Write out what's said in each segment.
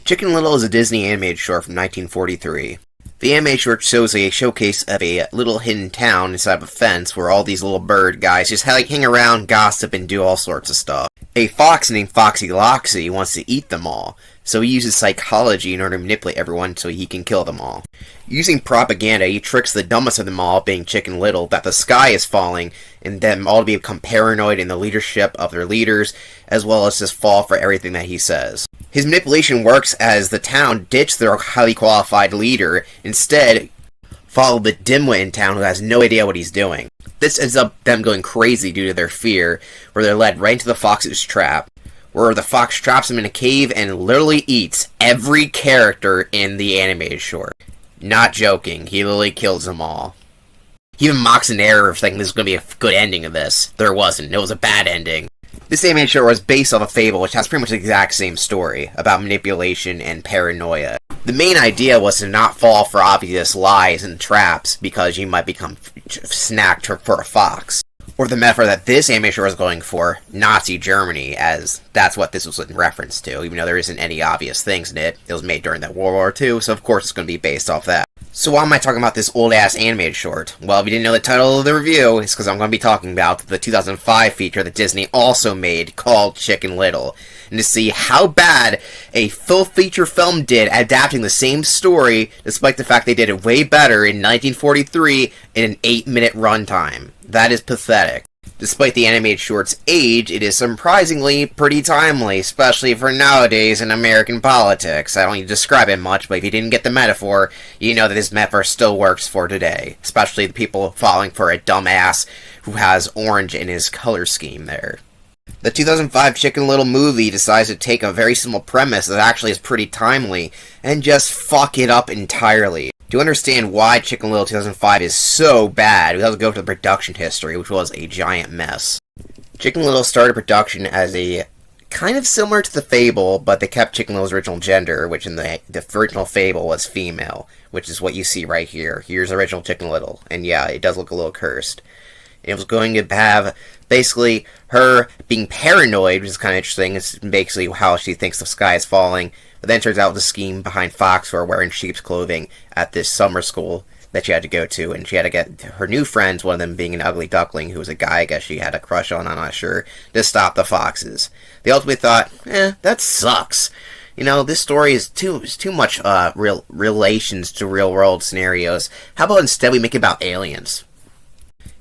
Chicken Little is a Disney animated short from 1943. The animated short shows a showcase of a little hidden town inside of a fence where all these little bird guys just hang around, gossip, and do all sorts of stuff. A fox named Foxy Loxy wants to eat them all, so he uses psychology in order to manipulate everyone so he can kill them all. Using propaganda, he tricks the dumbest of them all, being Chicken Little, that the sky is falling, and them all to become paranoid in the leadership of their leaders, as well as just fall for everything that he says. His manipulation works as the town ditch their highly qualified leader, instead follow the dimwit in town who has no idea what he's doing. This ends up them going crazy due to their fear, where they're led right into the fox's trap, where the fox traps them in a cave and literally eats every character in the animated short. Not joking, he literally kills them all. He even mocks an error of thinking this is going to be a good ending of this. There wasn't, it was a bad ending. This animated short was based off a fable which has pretty much the exact same story, about manipulation and paranoia. The main idea was to not fall for obvious lies and traps because you might become snacked for a fox. Or the metaphor that this animated short was going for, Nazi Germany, as that's what this was in reference to, even though there isn't any obvious things in it. It was made during that World War II, so of course it's going to be based off that. So why am I talking about this old-ass animated short? Well, if you didn't know the title of the review, it's because I'm going to be talking about the 2005 feature that Disney also made called Chicken Little, and to see how bad a full feature film did adapting the same story, despite the fact they did it way better in 1943 in an 8-minute runtime. That is pathetic. Despite the animated short's age, it is surprisingly pretty timely, especially for nowadays in American politics. I don't need to describe it much, but if you didn't get the metaphor, you know that this metaphor still works for today. Especially the people falling for a dumbass who has orange in his color scheme there. The 2005 Chicken Little movie decides to take a very simple premise that actually is pretty timely, and just fuck it up entirely. To understand why Chicken Little 2005 is so bad, we have to go to the production history, which was a giant mess. Chicken Little started production as a kind of similar to the Fable, but they kept Chicken Little's original gender, which in the original Fable was female, which is what you see right here. Here's original Chicken Little, and yeah, it does look a little cursed. It was going to have basically her being paranoid, which is kind of interesting. It's basically how she thinks the sky is falling. But then it turns out the scheme behind Fox for wearing sheep's clothing at this summer school that she had to go to, and she had to get her new friends, one of them being an ugly duckling who was a guy I guess she had a crush on, I'm not sure, to stop the foxes. They ultimately thought, that sucks. You know, this story is too much relations to real world scenarios. How about instead we make it about aliens?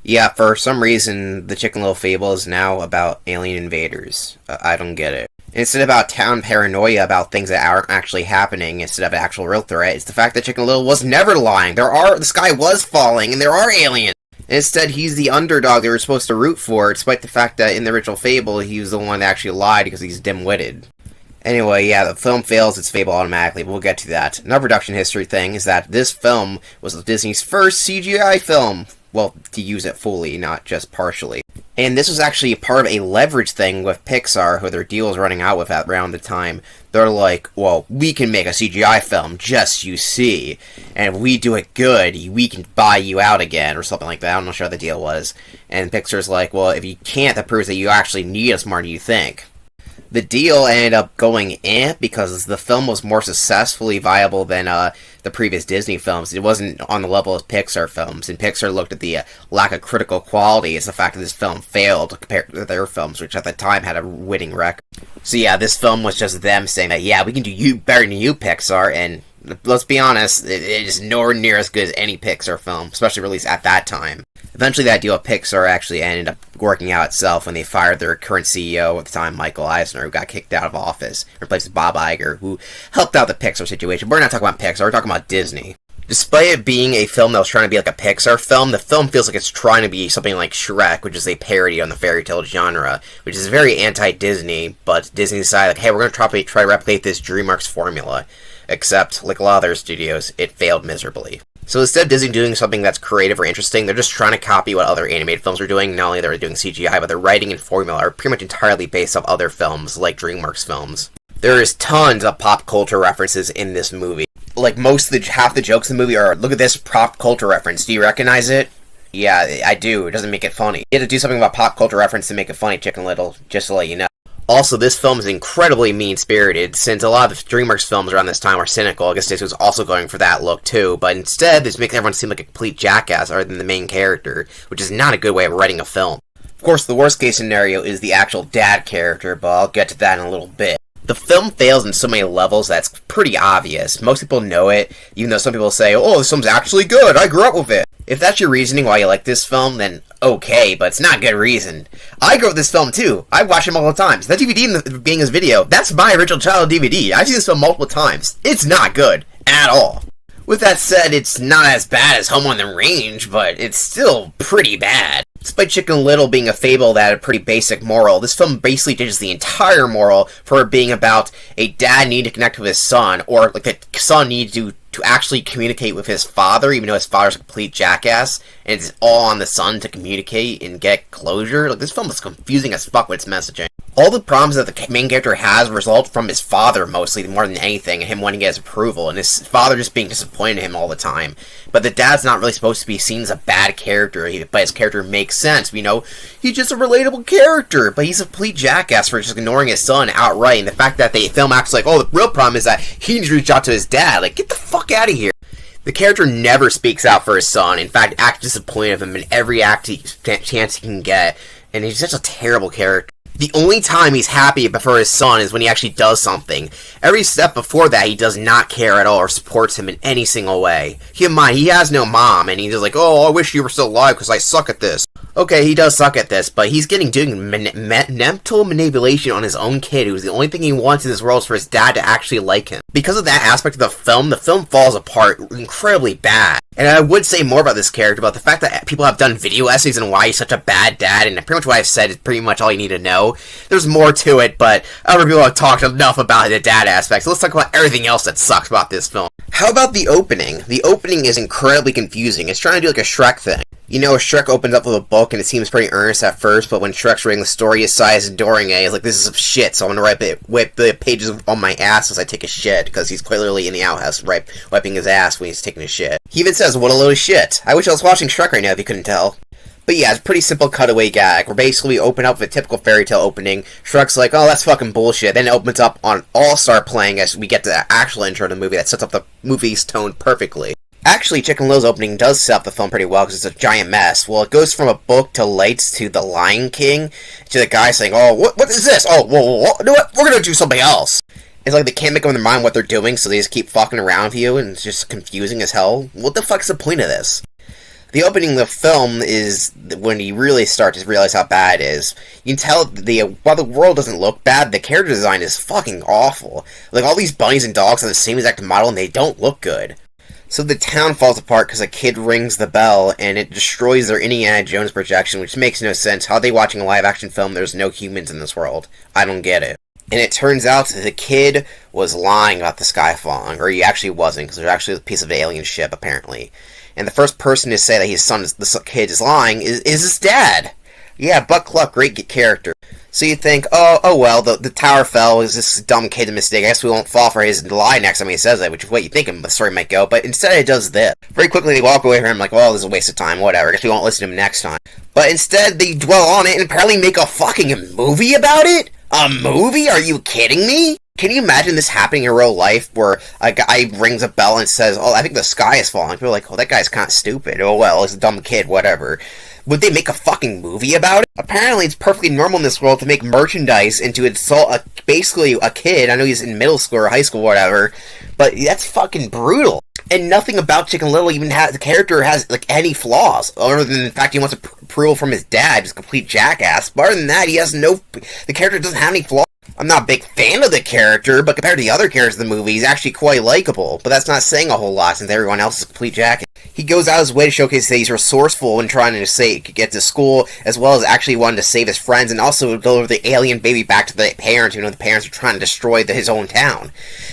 Yeah, for some reason, the Chicken Little Fable is now about alien invaders. I don't get it. Instead about town paranoia about things that aren't actually happening, instead of an actual real threat, it's the fact that Chicken Little was never lying. The sky was falling, and there are aliens. And instead, he's the underdog they were supposed to root for, despite the fact that in the original Fable, he was the one that actually lied because he's dim-witted. Anyway, yeah, the film fails its Fable automatically, but we'll get to that. Another production history thing is that this film was Disney's first CGI film. Well, to use it fully, not just partially. And this was actually part of a leverage thing with Pixar, who their deal was running out with at around the time. They're like, well, we can make a CGI film, just you see. And if we do it good, we can buy you out again, or something like that. I'm not sure what the deal was. And Pixar's like, well, if you can't, that proves that you actually need us more than you think. The deal ended up going because the film was more successfully viable than the previous Disney films. It wasn't on the level of Pixar films, and Pixar looked at the lack of critical quality as the fact that this film failed compared to their films, which at the time had a winning record. So yeah, this film was just them saying that, yeah, we can do you better than you, Pixar, and let's be honest, it is nowhere near as good as any Pixar film, especially released at that time. Eventually that deal with Pixar actually ended up working out itself when they fired their current CEO at the time, Michael Eisner, who got kicked out of office, replaced Bob Iger, who helped out the Pixar situation. We're not talking about Pixar, we're talking about Disney. Despite it being a film that was trying to be like a Pixar film, the film feels like it's trying to be something like Shrek, which is a parody on the fairy tale genre, which is very anti-Disney, but Disney decided, like, hey, we're going to try to replicate this DreamWorks formula. Except, like a lot of other studios, it failed miserably. So instead of Disney doing something that's creative or interesting, they're just trying to copy what other animated films are doing. Not only they're doing CGI, but their writing and formula are pretty much entirely based off other films, like DreamWorks films. There is tons of pop culture references in this movie. Like, half the jokes in the movie are, look at this pop culture reference, do you recognize it? Yeah, I do, it doesn't make it funny. You had to do something about pop culture reference to make it funny, Chicken Little, just to let you know. Also, this film is incredibly mean-spirited, since a lot of the DreamWorks films around this time were cynical. I guess this was also going for that look, too, but instead, this makes everyone seem like a complete jackass other than the main character, which is not a good way of writing a film. Of course, the worst-case scenario is the actual dad character, but I'll get to that in a little bit. The film fails in so many levels that's pretty obvious. Most people know it, even though some people say, oh, this film's actually good, I grew up with it. If that's your reasoning why you like this film, then okay, but it's not a good reason. I grew up with this film too. I watch it multiple times. That DVD in the beginning of this video, that's my original childhood DVD. I've seen this film multiple times. It's not good. At all. With that said, it's not as bad as Home on the Range, but it's still pretty bad. Despite Chicken Little being a fable that had a pretty basic moral, this film basically ditches the entire moral for it being about a dad needing to connect with his son, or like the son needs to actually communicate with his father, even though his father's a complete jackass, and it's all on the son to communicate and get closure. Like, this film is confusing as fuck with its messaging. All the problems that the main character has result from his father, mostly, more than anything, and him wanting to get his approval, and his father just being disappointed in him all the time. But the dad's not really supposed to be seen as a bad character, but his character makes sense, you know? He's just a relatable character, but he's a complete jackass for just ignoring his son outright, and the fact that the film acts like, oh, the real problem is that he needs to reach out to his dad. Like, get the fuck out of here. The character never speaks out for his son, in fact, acts disappointed of him in every chance he can get, and he's such a terrible character. The only time he's happy for his son is when he actually does something. Every step before that, he does not care at all or supports him in any single way. Keep in mind, he has no mom, and he's just like, oh, I wish you were still alive because I suck at this. Okay, he does suck at this, but he's doing mental manipulation on his own kid, who's the only thing he wants in this world is for his dad to actually like him. Because of that aspect of the film falls apart incredibly bad. And I would say more about this character, but the fact that people have done video essays on why he's such a bad dad, and pretty much what I've said is pretty much all you need to know. There's more to it, but other people have talked enough about the dad aspect, so let's talk about everything else that sucks about this film. How about the opening? The opening is incredibly confusing. It's trying to do like a Shrek thing. You know, Shrek opens up with a book, and it seems pretty earnest at first, but when Shrek's reading the story, his side is adoring it. He's like, this is some shit, so I'm gonna wipe the pages on my ass as I take a shit, because he's clearly in the outhouse, wiping his ass when he's taking a shit. He even says, what a load of shit. I wish I was watching Shrek right now if you couldn't tell. But yeah, it's a pretty simple cutaway gag, where basically we open up with a typical fairy tale opening. Shrek's like, oh, that's fucking bullshit. Then it opens up on All-Star playing as we get to the actual intro to the movie that sets up the movie's tone perfectly. Actually, Chicken Little's opening does set up the film pretty well because it's a giant mess. Well, it goes from a book to lights to The Lion King to the guy saying, oh, what is this? Oh, whoa, we're gonna do something else. It's like they can't make up their mind what they're doing, so they just keep fucking around with you, and it's just confusing as hell. What the fuck's the point of this? The opening of the film is when you really start to realize how bad it is. You can tell while the world doesn't look bad, the character design is fucking awful. Like, all these bunnies and dogs have the same exact model, and they don't look good. So the town falls apart because a kid rings the bell, and it destroys their Indiana Jones projection, which makes no sense. How are they watching a live-action film? There's no humans in this world. I don't get it. And it turns out that the kid was lying about the sky falling, or he actually wasn't, because there's actually a piece of an alien ship, apparently. And the first person to say that the kid is lying is his dad. Yeah, Buck Cluck, great character. So you think, oh well, the tower fell, it was this dumb kid's mistake, I guess we won't fall for his lie next time he says it, which is what you think the story might go, but instead it does this. Very quickly they walk away from him like, well, this is a waste of time, whatever, I guess we won't listen to him next time. But instead they dwell on it and apparently make a fucking movie about it? A movie? Are you kidding me? Can you imagine this happening in real life, where a guy rings a bell and says, oh, I think the sky is falling? People are like, oh, that guy's kind of stupid. Oh, well, he's a dumb kid, whatever. Would they make a fucking movie about it? Apparently, it's perfectly normal in this world to make merchandise and to insult basically a kid. I know he's in middle school or high school or whatever, but that's fucking brutal. And nothing about Chicken Little even the character has, like, any flaws, other than the fact he wants approval from his dad, he's a complete jackass. But other than that, the character doesn't have any flaws. I'm not a big fan of the character, but compared to the other characters in the movie, he's actually quite likable. But that's not saying a whole lot, since everyone else is a complete jackass. He goes out of his way to showcase that he's resourceful in trying to get to school, as well as actually wanting to save his friends, and also deliver the alien baby back to the parents, even though the parents are trying to destroy his own town.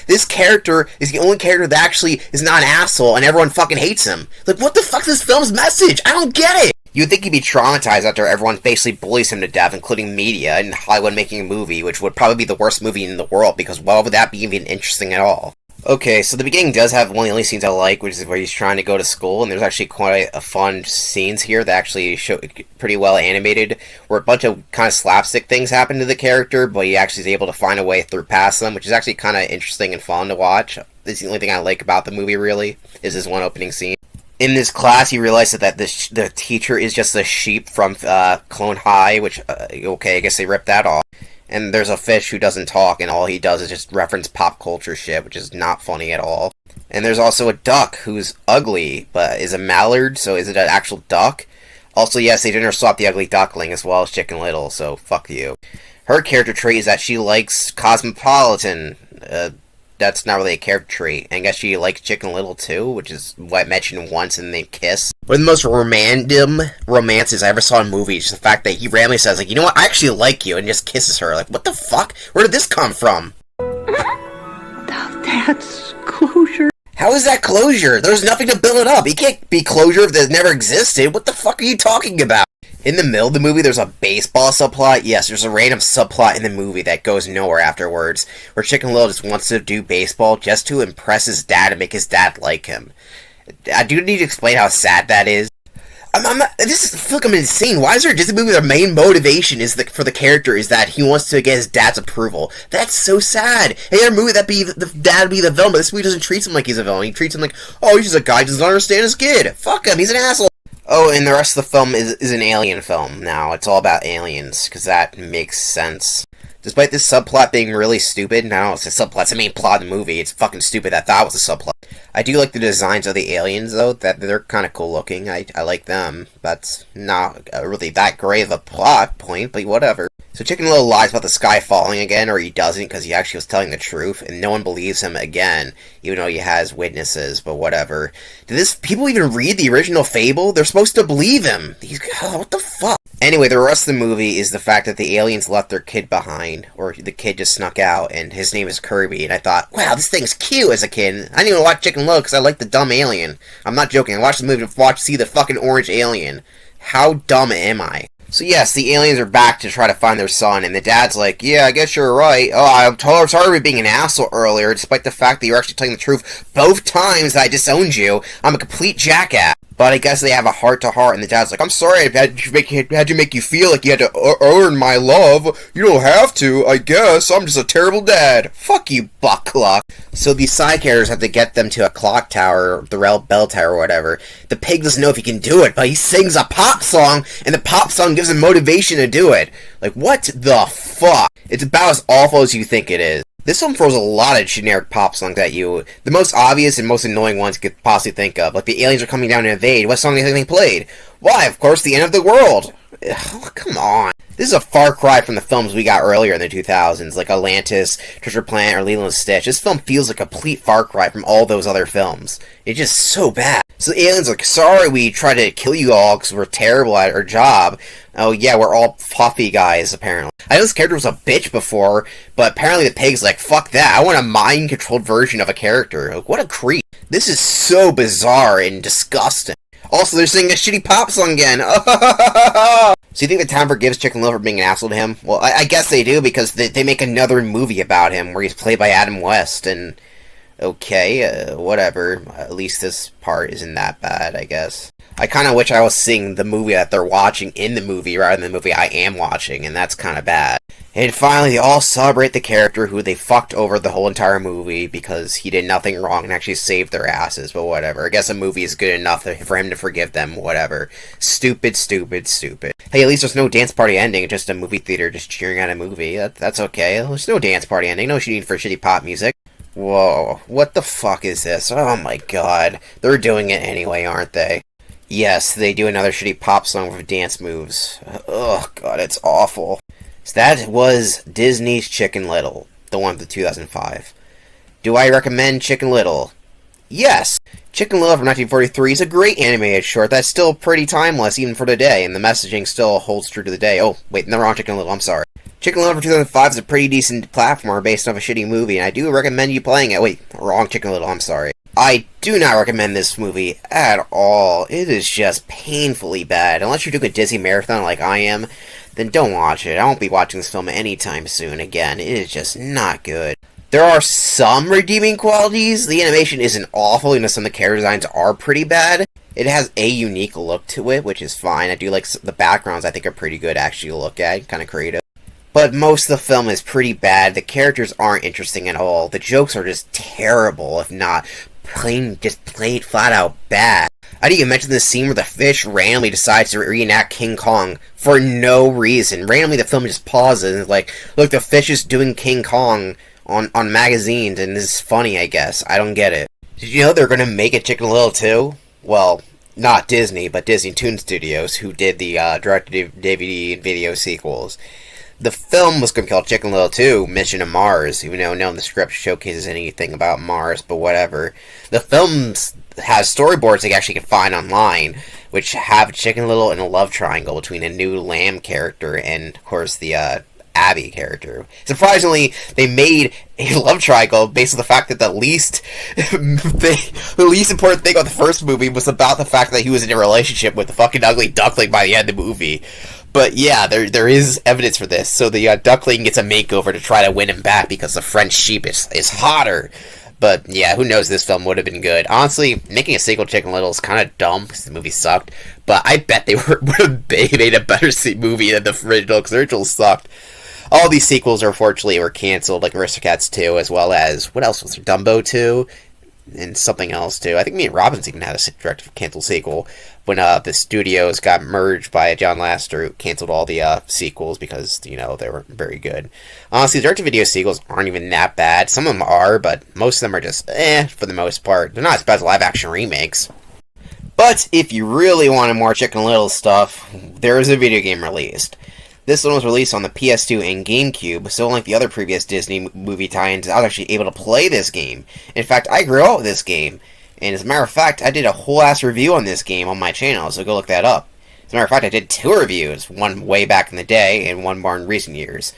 This character is the only character that actually is not an asshole, and everyone fucking hates him. Like, what the fuck is this film's message? I don't get it! You'd think he'd be traumatized after everyone basically bullies him to death, including media and Hollywood making a movie, which would probably be the worst movie in the world, because why would that be even interesting at all? Okay, so the beginning does have one of the only scenes I like, which is where he's trying to go to school, and there's actually quite a fun scenes here that actually show pretty well animated, where a bunch of kind of slapstick things happen to the character, but he actually is able to find a way through past them, which is actually kind of interesting and fun to watch. This is the only thing I like about the movie, really, is this one opening scene. In this class, you realize that the teacher is just a sheep from Clone High, which, okay, I guess they ripped that off. And there's a fish who doesn't talk, and all he does is just reference pop culture shit, which is not funny at all. And there's also a duck who's ugly, but is a mallard, so is it an actual duck? Also, yes, they didn't swap the ugly duckling as well as Chicken Little, so fuck you. Her character trait is that she likes cosmopolitan. That's not really a character trait. And I guess she likes Chicken Little too, which is what I mentioned once and they kiss. One of the most random romances I ever saw in movies is the fact that he randomly says, like, you know what, I actually like you, and just kisses her. Like, what the fuck? Where did this come from? That's closure. How is that closure? There's nothing to build it up. It can't be closure if it never existed. What the fuck are you talking about? In the middle of the movie, there's a baseball subplot. Yes, there's a random subplot in the movie that goes nowhere afterwards, where Chicken Little just wants to do baseball just to impress his dad and make his dad like him. I do need to explain how sad that is. I feel like I'm insane. Why is there a Disney movie where the main motivation is for the character is that he wants to get his dad's approval? That's so sad. Hey, in a movie that the dad be the villain, but this movie doesn't treat him like he's a villain. He treats him like, oh, he's just a guy who doesn't understand his kid. Fuck him, he's an asshole. Oh, and the rest of the film is an alien film now. It's all about aliens, because that makes sense. Despite this subplot being really stupid, no, it's a subplot, it's the main plot of the movie, it's fucking stupid, I thought it was a subplot. I do like the designs of the aliens, though, that they're kind of cool looking, I like them. That's not really that great of a plot point, but whatever. So Chicken Little lies about the sky falling again, or he doesn't, because he actually was telling the truth, and no one believes him again, even though he has witnesses, but whatever. Did people even read the original fable? They're supposed to believe him! What the fuck? Anyway, the rest of the movie is the fact that the aliens left their kid behind, or the kid just snuck out, and his name is Kirby, and I thought, wow, this thing's cute as a kid. I didn't even watch Chicken Little because I like the dumb alien. I'm not joking, I watched the movie to see the fucking orange alien. How dumb am I? So yes, the aliens are back to try to find their son, and the dad's like, yeah, I guess you're right. Oh, I'm sorry for being an asshole earlier, despite the fact that you're actually telling the truth both times that I disowned you. I'm a complete jackass. But I guess they have a heart-to-heart, and the dad's like, I'm sorry I had to make you feel like you had to earn my love. You don't have to, I guess. I'm just a terrible dad. Fuck you, butt clock. So these side characters have to get them to a clock tower, or the bell tower, or whatever. The pig doesn't know if he can do it, but he sings a pop song, and the pop song gives him motivation to do it. Like, what the fuck? It's about as awful as you think it is. This film throws a lot of generic pop songs at you. The most obvious and most annoying ones you could possibly think of. Like, the aliens are coming down to invade. What song do you think they played? Why, of course, The End of the World. Ugh, come on. This is a far cry from the films we got earlier in the 2000s, like Atlantis, Treasure Planet, or Lilo and Stitch. This film feels like a complete far cry from all those other films. It's just so bad. So the aliens are like, sorry we tried to kill you all because we're terrible at our job. Oh yeah, we're all puffy guys, apparently. I know this character was a bitch before, but apparently the pig's like, fuck that, I want a mind-controlled version of a character. Like, what a creep. This is so bizarre and disgusting. Also, they're singing a shitty pop song again. So you think the town forgives Chicken Little for being an asshole to him? Well, I guess they do, because they make another movie about him where he's played by Adam West, and okay, whatever. At least this part isn't that bad, I guess. I kind of wish I was seeing the movie that they're watching in the movie rather than the movie I am watching, and that's kind of bad. And finally, they all celebrate the character who they fucked over the whole entire movie because he did nothing wrong and actually saved their asses, but whatever. I guess a movie is good enough for him to forgive them, whatever. Stupid, stupid, stupid. Hey, at least there's no dance party ending, just a movie theater just cheering at a movie. That's okay. There's no dance party ending, no shooting for shitty pop music. Whoa, what the fuck is this? Oh my god. They're doing it anyway, aren't they? Yes, they do another shitty pop song with dance moves. Oh god, it's awful. So that was Disney's Chicken Little, the one from 2005. Do I recommend Chicken Little? Yes! Chicken Little from 1943 is a great animated short that's still pretty timeless even for today, and the messaging still holds true to the day. Oh, wait, no, wrong Chicken Little, I'm sorry. Chicken Little from 2005 is a pretty decent platformer based off a shitty movie, and I do recommend you playing it. Wait, wrong Chicken Little, I'm sorry. I do not recommend this movie at all. It is just painfully bad. Unless you're doing a Disney marathon like I am, then don't watch it. I won't be watching this film anytime soon again. It is just not good. There are some redeeming qualities. The animation isn't awful, some of the character designs are pretty bad. It has a unique look to it, which is fine. I do like the backgrounds, I think are pretty good actually to look at, kind of creative. But most of the film is pretty bad. The characters aren't interesting at all. The jokes are just terrible, if not plain flat out bad. I didn't even mention the scene where the fish randomly decides to reenact King Kong for no reason. Randomly the film just pauses and is like, look, the fish is doing King Kong on magazines, and this is funny, I guess. I don't get it. Did you know they're going to make a Chicken Little too? Well, not Disney, but Disney Toon Studios, who did the direct-to-DVD and video sequels. The film was going to be called Chicken Little 2, Mission to Mars, even though none of the script showcases anything about Mars, but whatever. The film has storyboards that you actually can find online, which have Chicken Little in a love triangle between a new Lamb character and, of course, the Abby character. Surprisingly, they made a love triangle based on the fact that the least important thing about the first movie was about the fact that he was in a relationship with the fucking ugly duckling by the end of the movie. But yeah, there is evidence for this. So the duckling gets a makeover to try to win him back because the French sheep is hotter. But yeah, who knows, this film would have been good. Honestly, making a sequel to Chicken Little is kind of dumb because the movie sucked. But I bet they would have made a better movie than the original, because the original sucked. All these sequels, unfortunately, were canceled, like Aristocats 2, as well as, what else was there, Dumbo 2, and something else, too. I think Me and Robbins even had a direct-canceled sequel when the studios got merged by John Lasseter, who canceled all the sequels because, they weren't very good. Honestly, direct-to-video sequels aren't even that bad. Some of them are, but most of them are just, for the most part. They're not as bad as live-action remakes. But if you really wanted more Chicken Little stuff, there is a video game released. This one was released on the PS2 and GameCube, so unlike the other previous Disney movie tie-ins, I was actually able to play this game. In fact, I grew up with this game, and as a matter of fact, I did a whole-ass review on this game on my channel, so go look that up. As a matter of fact, I did 2 reviews, one way back in the day, and one more in recent years.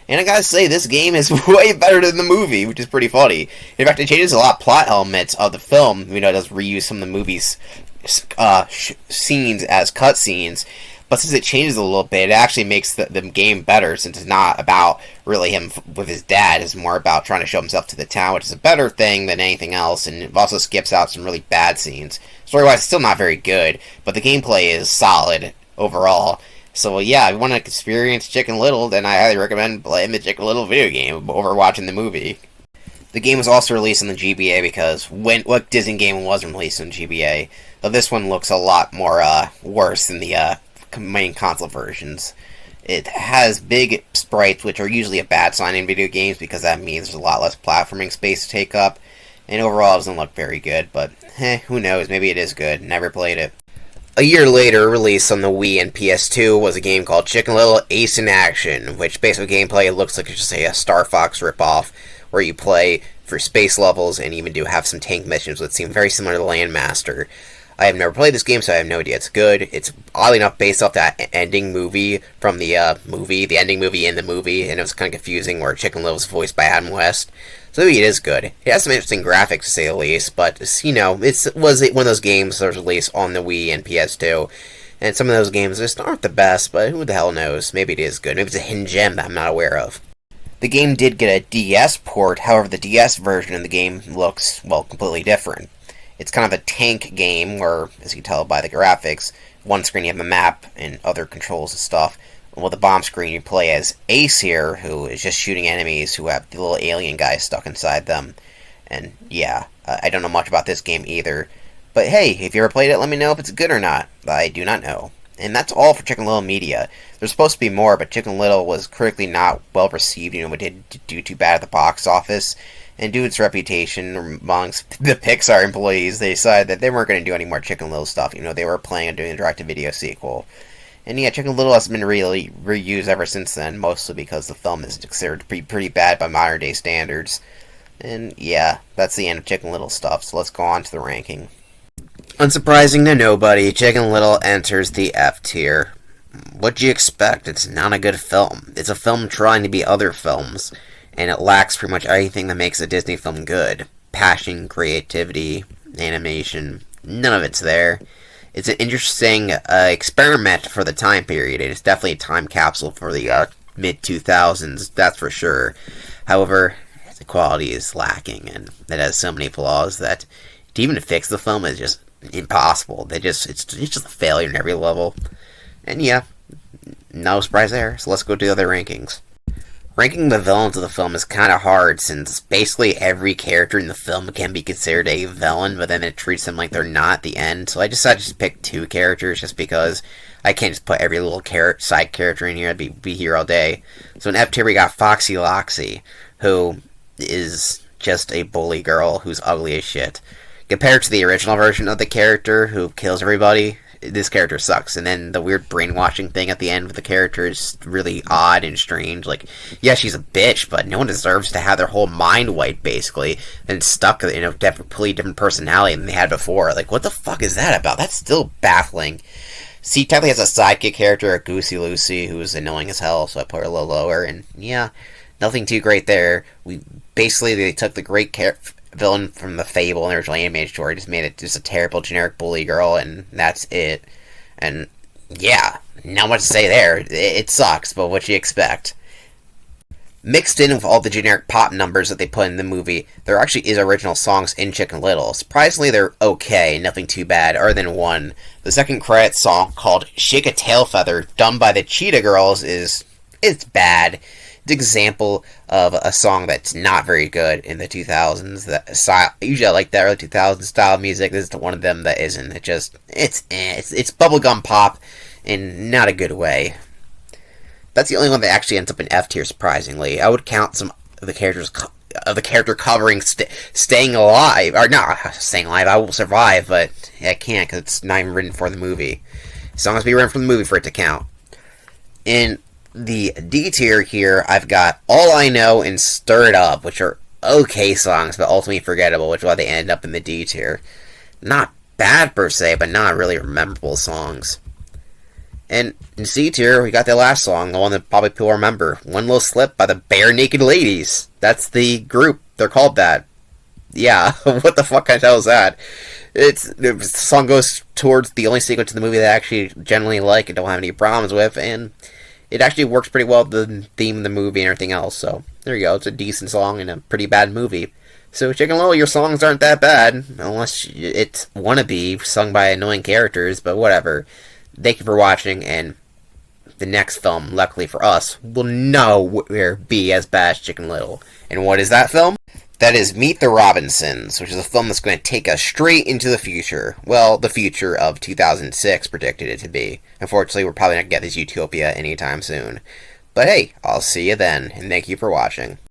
And I gotta say, this game is way better than the movie, which is pretty funny. In fact, it changes a lot of plot elements of the film. It does reuse some of the movie's scenes as cutscenes. But since it changes a little bit, it actually makes the game better, since it's not about really him with his dad. It's more about trying to show himself to the town, which is a better thing than anything else, and it also skips out some really bad scenes. Story-wise, it's still not very good, but the gameplay is solid overall. So yeah, if you want to experience Chicken Little, then I highly recommend playing the Chicken Little video game over watching the movie. The game was also released on the GBA because what Disney game wasn't released on GBA? But this one looks a lot more worse than the main console versions. It has big sprites, which are usually a bad sign in video games because that means there's a lot less platforming space to take up, and overall it doesn't look very good, but who knows, maybe it is good. Never played it. A year later, released on the Wii and PS2, was a game called Chicken Little Ace in Action, which based on gameplay looks like it's just a Star Fox ripoff, where you play for space levels and even do have some tank missions that seem very similar to Landmaster. I have never played this game, so I have no idea it's good. It's oddly enough based off that ending movie from the ending movie in the movie, and it was kind of confusing where Chicken Little was voiced by Adam West. So maybe it is good. It has some interesting graphics, to say the least, but, it was one of those games that was released on the Wii and PS2, and some of those games just aren't the best, but who the hell knows? Maybe it is good. Maybe it's a hidden gem that I'm not aware of. The game did get a DS port, however the DS version of the game looks, well, completely different. It's kind of a tank game where, as you can tell by the graphics, one screen you have a map and other controls and stuff. And with the bomb screen you play as Ace here, who is just shooting enemies who have the little alien guys stuck inside them. And yeah, I don't know much about this game either. But hey, if you ever played it, let me know if it's good or not. I do not know. And that's all for Chicken Little Media. There's supposed to be more, but Chicken Little was critically not well received. It didn't do too bad at the box office. And due to its reputation amongst the Pixar employees, they decided that they weren't going to do any more Chicken Little stuff. They were planning on doing a direct-to-video sequel. And yeah, Chicken Little has been really reused ever since then, mostly because the film is considered to be pretty bad by modern-day standards. And yeah, that's the end of Chicken Little stuff, so let's go on to the ranking. Unsurprising to nobody, Chicken Little enters the F tier. What'd you expect? It's not a good film. It's a film trying to be other films, and it lacks pretty much anything that makes a Disney film good. Passion, creativity, animation, none of it's there. It's an interesting experiment for the time period, and it's definitely a time capsule for the mid-2000s, that's for sure. However, it's a quality is lacking, and it has so many flaws that to even fix the film is just impossible. It's just a failure in every level. And yeah, no surprise there. So let's go to the other rankings. Ranking the villains of the film is kind of hard, since basically every character in the film can be considered a villain, but then it treats them like they're not at the end. So I decided to just pick 2 characters, just because I can't just put every little side character in here. I'd be here all day. So in F tier we got Foxy Loxy, who is just a bully girl who's ugly as shit. Compared to the original version of the character who kills everybody, this character sucks. And then the weird brainwashing thing at the end with the character is really odd and strange. Like, yeah, she's a bitch, but no one deserves to have their whole mind wiped, basically, and stuck in a completely different personality than they had before. Like, what the fuck is that about? That's still baffling. C technically has a sidekick character, a Goosey Lucy, who's annoying as hell, so I put her a little lower. And yeah, nothing too great there. They took the great villain from the Fable and the original animated story, just made it just a terrible generic bully girl, and that's it. And yeah, not much to say there. It sucks, but what you expect. Mixed in with all the generic pop numbers that they put in the movie, there actually is original songs in Chicken Little. Surprisingly, they're okay, nothing too bad, other than one. The second credit song, called Shake a Tail Feather, done by the Cheetah Girls, it's bad. It's an example of a song that's not very good in the 2000s. That style, usually I like that early 2000s style of music. This is one of them that isn't. It's bubblegum pop in not a good way. That's the only one that actually ends up in F tier, surprisingly. I would count some of the character covering Staying Alive. Or not Staying Alive, I Will Survive, but I can't because it's not even written for the movie. The song has to be written for the movie for it to count. In the D tier here, I've got All I Know and Stir It Up, which are okay songs, but ultimately forgettable, which is why they end up in the D tier. Not bad per se, but not really memorable songs. And in C tier, we got the last song, the one that probably people remember, One Little Slip by the Bare Naked Ladies. That's the group. They're called that. Yeah, what the fuck kind of hell is that? The song goes towards the only sequence in the movie that I actually generally like and don't have any problems with, and it actually works pretty well with the theme of the movie and everything else, so there you go. It's a decent song in a pretty bad movie. So Chicken Little, your songs aren't that bad, unless it's wannabe, sung by annoying characters, but whatever. Thank you for watching, and the next film, luckily for us, will nowhere be as bad as Chicken Little. And what is that film? That is Meet the Robinsons, which is a film that's going to take us straight into the future. Well, the future of 2006 predicted it to be. Unfortunately, we're probably not going to get this utopia anytime soon. But hey, I'll see you then, and thank you for watching.